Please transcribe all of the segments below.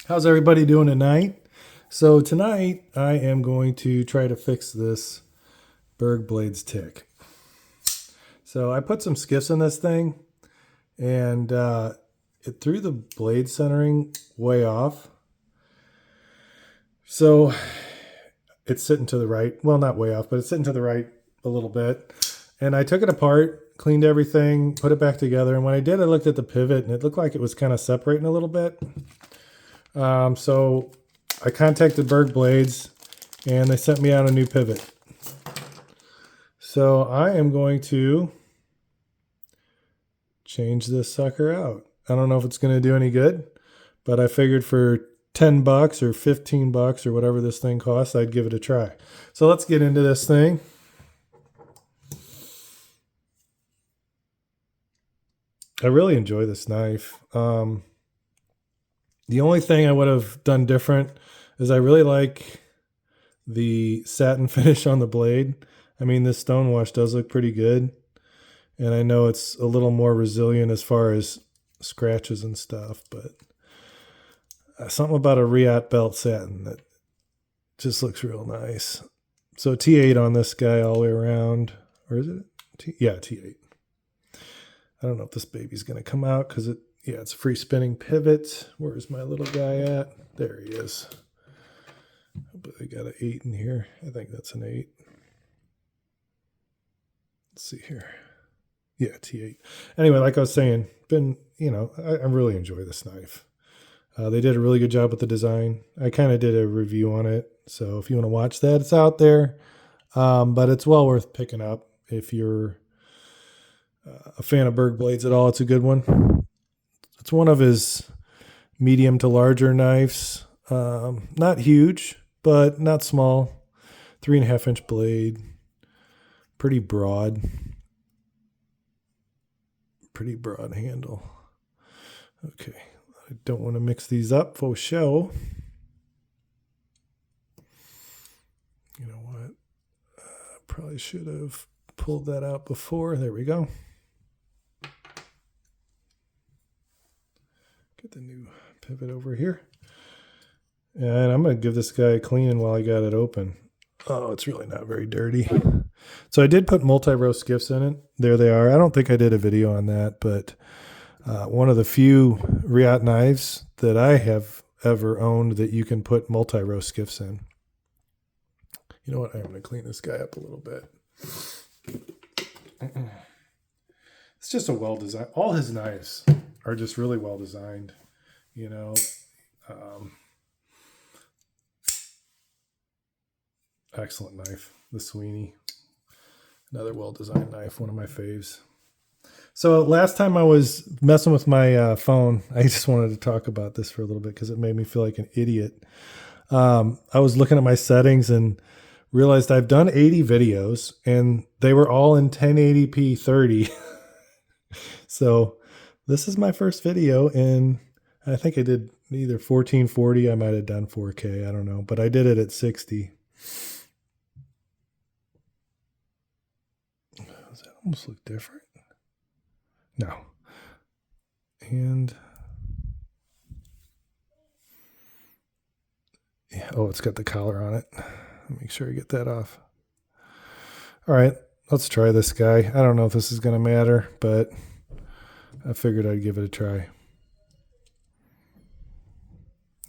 How's everybody doing tonight? So tonight I am going to try to fix this BergBlades Tick. So I put some skiffs in this thing and it threw the blade centering way off. So it's sitting to the right. Well, not way off, but it's sitting to the right a little bit. And I took it apart, cleaned everything, put it back together. And when I did, I looked at the pivot and it looked like it was kind of separating a little bit. So I contacted Berg Blades and they sent me out a new pivot. So I am going to change this sucker out. I don't know if it's going to do any good, but I figured for $10 or $15 or whatever this thing costs, I'd give it a try. So let's get into this thing. I really enjoy this knife. The only thing I would have done different is I really like the satin finish on the blade. I mean, this stone wash does look pretty good. And I know it's a little more resilient as far as scratches and stuff, but something about a Reassembly belt satin that just looks real nice. So T8 on this guy all the way around. Or is it? Yeah, T8. I don't know if this baby's going to come out because it's a free spinning pivot. Where's my little guy at? There he is. But I got an 8 in here. I think that's an 8. Let's see here. Yeah, T8. Anyway, like I was saying, I really enjoy this knife. They did a really good job with the design. I kind of did a review on it. So if you want to watch that, it's out there. But it's well worth picking up if you're a fan of Berg Blades at all. It's a good one. It's one of his medium to larger knives. Not huge, but not small. 3.5-inch blade. Pretty broad. Pretty broad handle. Okay. I don't want to mix these up for show. You know what? Probably should have pulled that out before. There we go. Get the new pivot over here. And I'm going to give this guy a cleaning while I got it open. Oh, it's really not very dirty. So I did put multi-row skiffs in it. There they are. I don't think I did a video on that, but one of the few Reassembly knives that I have ever owned that you can put multi-row skiffs in. You know what? I'm going to clean this guy up a little bit. It's just a well-designed. All his knives are just really well-designed, you know. Excellent knife, the Sweeney. Another well-designed knife, one of my faves. So last time I was messing with my phone, I just wanted to talk about this for a little bit because it made me feel like an idiot. I was looking at my settings and realized I've done 80 videos and they were all in 1080p 30. So this is my first video, and I think I did either 1440. I might have done 4K. I don't know, but I did it at 60. Does that almost look different? No. And yeah, oh, it's got the collar on it. Make sure I get that off. All right, let's try this guy. I don't know if this is going to matter, but I figured I'd give it a try.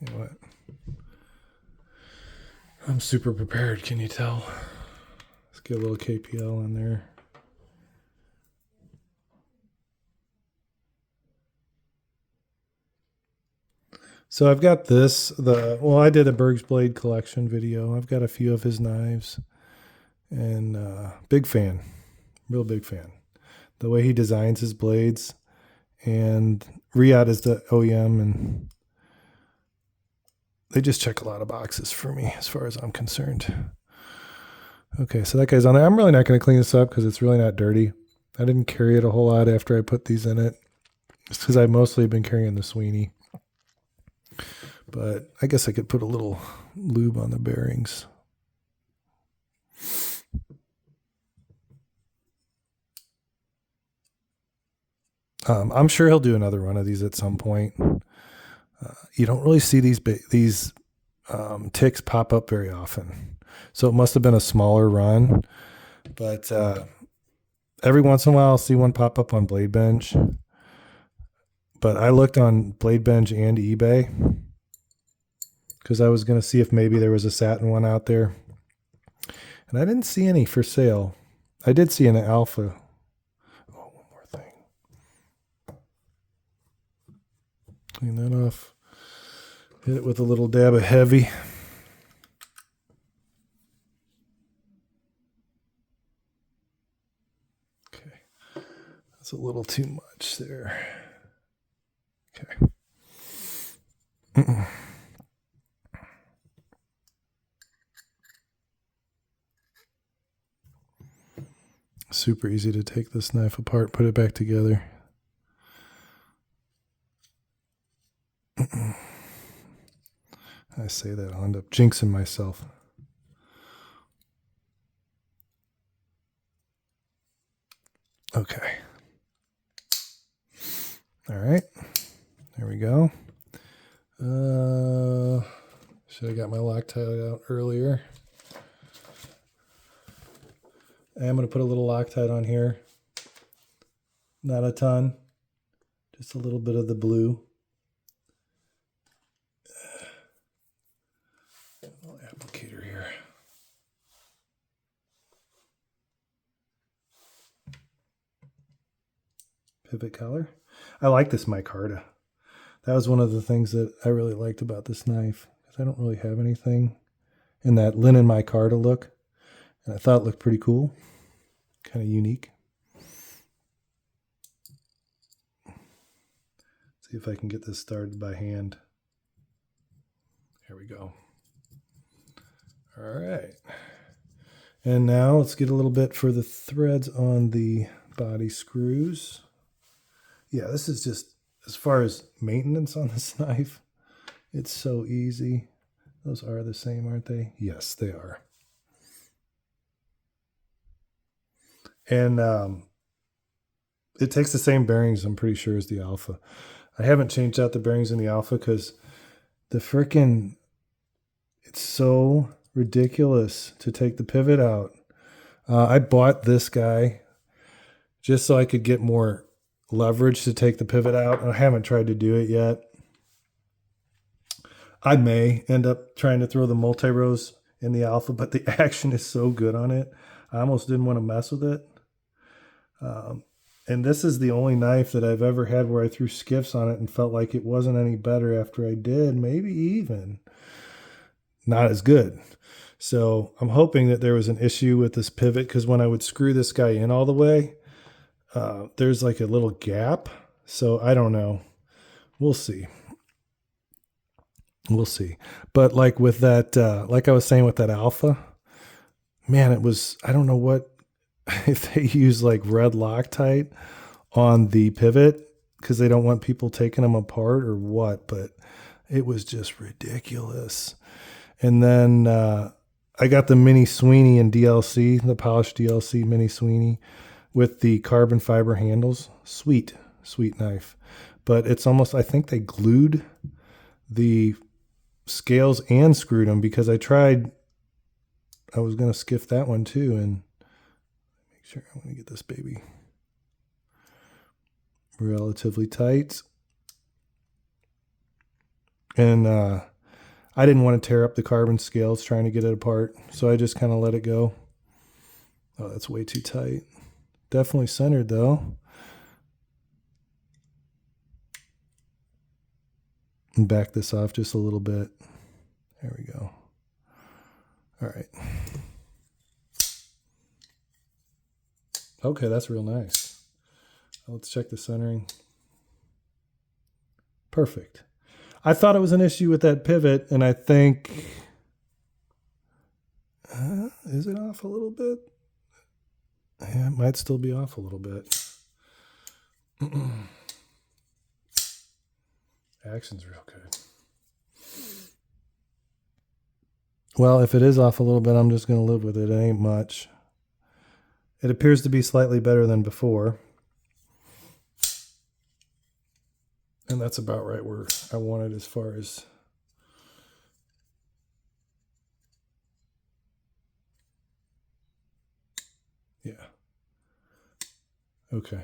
You know what? I'm super prepared, can you tell? Let's get a little KPL in there. So I've got this, I did a Berg Blade collection video. I've got a few of his knives, and big fan, real big fan. The way he designs his blades, and Reassembly is the OEM, and they just check a lot of boxes for me as far as I'm concerned. Okay, so that guy's on there. I'm really not going to clean this up because it's really not dirty. I didn't carry it a whole lot after I put these in it. It's because I've mostly been carrying the Sweeney. But I guess I could put a little lube on the bearings. I'm sure he'll do another one of these at some point. You don't really see these ticks pop up very often. So it must have been a smaller run. But every once in a while, I'll see one pop up on Blade Bench. But I looked on Blade Bench and eBay because I was going to see if maybe there was a satin one out there. And I didn't see any for sale. I did see an alpha. Oh, one more thing. Clean that off. Hit it with a little dab of heavy. Okay. That's a little too much there. Okay. Super easy to take this knife apart, put it back together. I say that, I'll end up jinxing myself. Okay. All right. There we go. Should have got my Loctite out earlier. I'm going to put a little Loctite on here. Not a ton. Just a little bit of the blue. Little applicator here. Pivot color. I like this micarta. That was one of the things that I really liked about this knife, because I don't really have anything in that linen micarta look. And I thought it looked pretty cool. Kind of unique. See if I can get this started by hand. Here we go. All right. And now let's get a little bit for the threads on the body screws. Yeah, this is just, as far as maintenance on this knife, it's so easy. Those are the same, aren't they? Yes, they are. And it takes the same bearings, I'm pretty sure, as the Alpha. I haven't changed out the bearings in the Alpha because the frickin', it's so ridiculous to take the pivot out. I bought this guy just so I could get more leverage to take the pivot out. I haven't tried to do it yet. I may end up trying to throw the multi-rows in the Alpha, but the action is so good on it. I almost didn't want to mess with it. And this is the only knife that I've ever had where I threw skiffs on it and felt like it wasn't any better after I did. Maybe even not as good. So I'm hoping that there was an issue with this pivot, because when I would screw this guy in all the way, there's like a little gap. So I don't know. We'll see. We'll see. But like with that, like I was saying with that Alpha, man, it was, I don't know what, if they use like red Loctite on the pivot because they don't want people taking them apart or what, but it was just ridiculous. And then I got the Mini Sweeney in DLC, the polished DLC Mini Sweeney with the carbon fiber handles. Sweet, sweet knife. But it's almost, I think they glued the scales and screwed them, because I tried, I was going to skiff that one too, and make sure I'm going to get this baby relatively tight. And I didn't want to tear up the carbon scales trying to get it apart, so I just kind of let it go. Oh, that's way too tight. Definitely centered though. And back this off just a little bit. There we go. All right. Okay, that's real nice. Let's check the centering. Perfect. I thought it was an issue with that pivot, and I think, is it off a little bit? Yeah, it might still be off a little bit. Action's real good. Well, if it is off a little bit, I'm just going to live with it. It ain't much. It appears to be slightly better than before. And that's about right where I want it as far as... Yeah. Okay.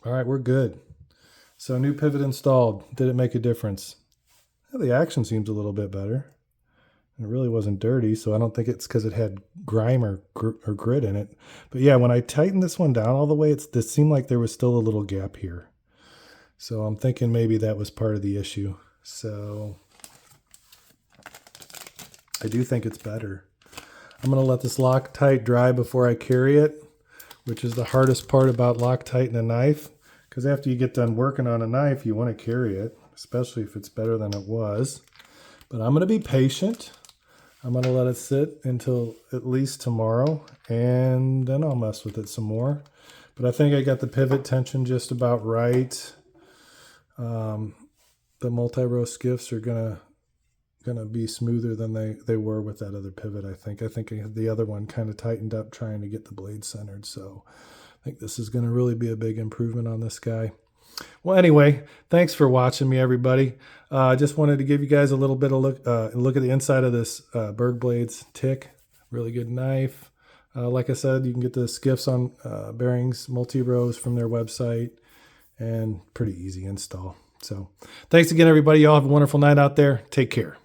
All right, we're good. So new pivot installed. Did it make a difference? Well, the action seems a little bit better. It really wasn't dirty, so I don't think it's because it had grime or grit in it. But yeah, when I tightened this one down all the way, it seemed like there was still a little gap here. So I'm thinking maybe that was part of the issue. So I do think it's better. I'm going to let this Loctite dry before I carry it, which is the hardest part about Loctiting a knife. Because after you get done working on a knife, you want to carry it, especially if it's better than it was. But I'm going to be patient. I'm going to let it sit until at least tomorrow, and then I'll mess with it some more. But I think I got the pivot tension just about right. The multi-row skiffs are gonna be smoother than they were with that other pivot. I think the other one kind of tightened up trying to get the blade centered. So I think this is going to really be a big improvement on this guy. Well, anyway, thanks for watching me, everybody. I just wanted to give you guys a little bit of look at the inside of this BergBlades Tick. Really good knife. Like I said, you can get the skiffs on bearings, multi-rows from their website, and pretty easy install. So thanks again, everybody. Y'all have a wonderful night out there. Take care.